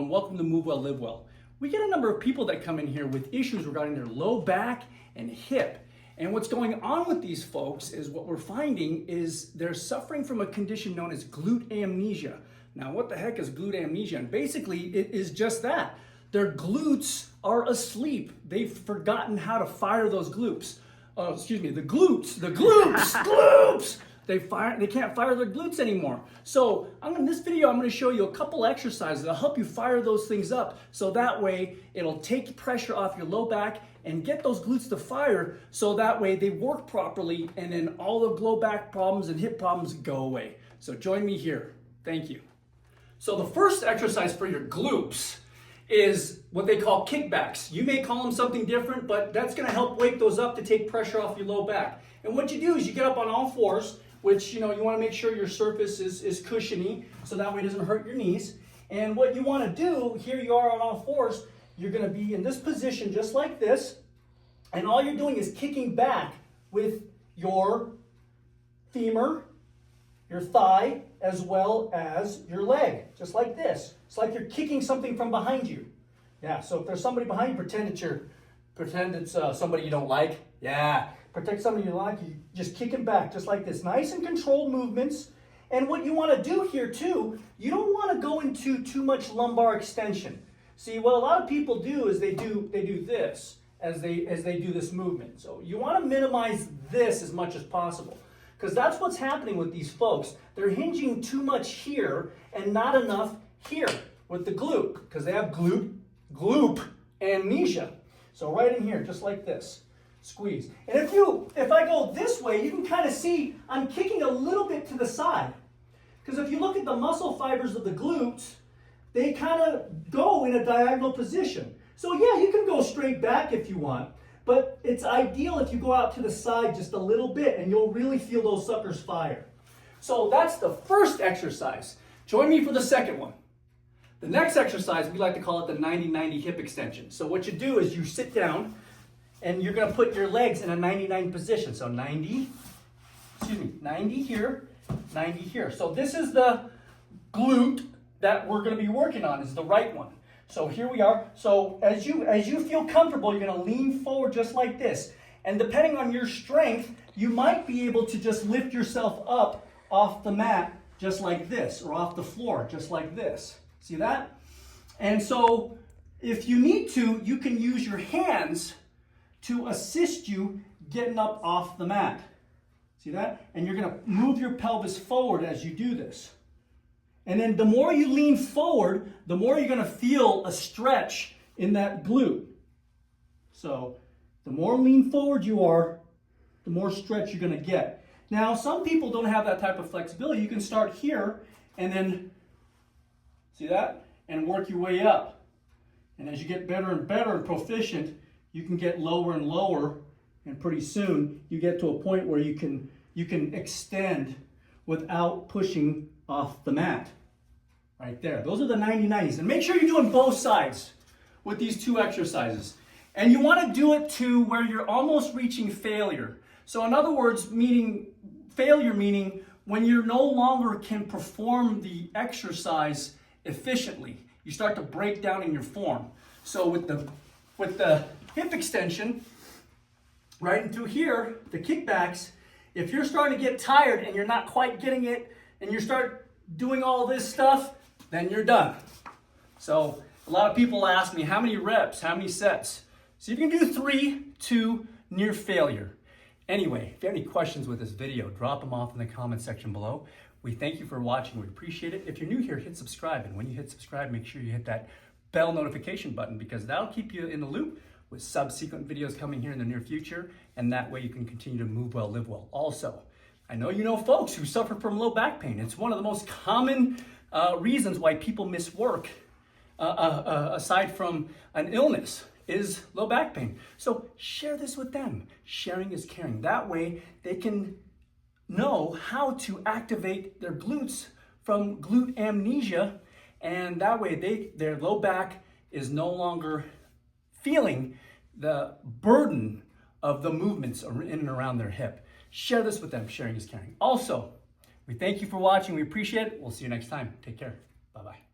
everyone. Welcome to Move Well, Live Well. We get a number of people that come in here with issues regarding their low back and hip. And what's going on with these folks is what we're finding is they're suffering from a condition known as glute amnesia. Now, what the heck is glute amnesia? And basically, it is just that. Their glutes are asleep. They've forgotten how to fire those glutes. The glutes, glutes! They can't fire their glutes anymore. So in this video, I'm going to show you a couple exercises that'll help you fire those things up. So that way, it'll take pressure off your low back and get those glutes to fire. So that way, they work properly, and then all the low back problems and hip problems go away. So join me here. Thank you. So the first exercise for your glutes is what they call kickbacks. You may call them something different, but that's going to help wake those up to take pressure off your low back. And what you do is you get up on all fours, which you want to make sure your surface is cushiony, so that way it doesn't hurt your knees. And what you want to do, here you are on all fours, you're going to be in this position just like this, and all you're doing is kicking back with your femur, your thigh, as well as your leg, just like this. It's like you're kicking something from behind you. Yeah, so if there's somebody behind you, pretend it's somebody you don't like. Yeah, protect somebody you like, you just kick it back, just like this. Nice and controlled movements. And what you want to do here too, you don't want to go into too much lumbar extension. See, what a lot of people do is they do this as they do this movement. So you want to minimize this as much as possible, because that's what's happening with these folks. They're hinging too much here and not enough here with the glute, because they have glute amnesia. So right in here, just like this, squeeze. And if I go this way, you can kind of see I'm kicking a little bit to the side, because if you look at the muscle fibers of the glutes, they kind of go in a diagonal position. So yeah, you can go straight back if you want, but it's ideal if you go out to the side just a little bit, and you'll really feel those suckers fire. So that's the first exercise. Join me for the second one. The next exercise, we like to call it the 90-90 hip extension. So what you do is you sit down, and you're going to put your legs in a 90-90 position. So 90 here, 90 here. So this is the glute that we're going to be working on, is the right one. So here we are. So as you feel comfortable, you're going to lean forward just like this. And depending on your strength, you might be able to just lift yourself up off the mat just like this, or off the floor just like this. See that? And so if you need to, you can use your hands to assist you getting up off the mat. See that? And you're going to move your pelvis forward as you do this. And then the more you lean forward, the more you're going to feel a stretch in that glute. So the more lean forward you are, the more stretch you're going to get. Now, some people don't have that type of flexibility. You can start here and then, see that? And work your way up. And as you get better and better and proficient, you can get lower and lower, and pretty soon you get to a point where you can extend without pushing off the mat. Right there. Those are the 90-90s. And make sure you're doing both sides with these two exercises. And you want to do it to where you're almost reaching failure. So in other words, failure meaning when you no longer can perform the exercise efficiently. You start to break down in your form. So with the hip extension, right into here, the kickbacks, if you're starting to get tired and you're not quite getting it, and you start doing all this stuff, then you're done. So a lot of people ask me, how many reps, how many sets? So you can do 3 to near failure. Anyway, if you have any questions with this video, drop them off in the comment section below. We thank you for watching. We appreciate it. If you're new here, hit subscribe. And when you hit subscribe, make sure you hit that bell notification button, because that'll keep you in the loop with subsequent videos coming here in the near future. And that way you can continue to move well, live well. Also, I know you know folks who suffer from low back pain. It's one of the most common reasons why people miss work, aside from an illness, is low back pain. So share this with them. Sharing is caring. That way they can know how to activate their glutes from glute amnesia, and that way their low back is no longer feeling the burden of the movements in and around their hip. Share this with them. Sharing is caring. Also, we thank you for watching. We appreciate it. We'll see you next time. Take care. Bye-bye.